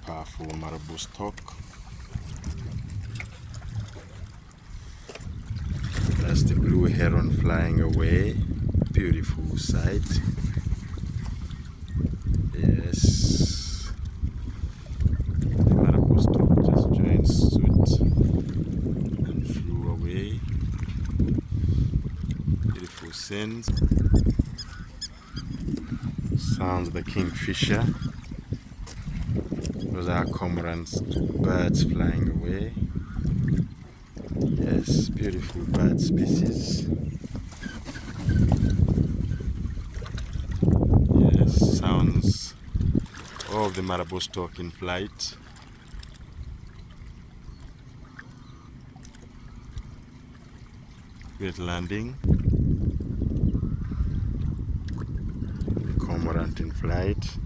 Powerful Marabou stork. That's the blue heron flying away. Beautiful sight. Yes. The Marabou stork just joined suit and flew away. Beautiful scenes. Sounds of the kingfisher. Those are cormorant birds flying away. Yes, beautiful bird species. Yes, sounds of the Marabou stork in flight. Great landing. The cormorant in flight.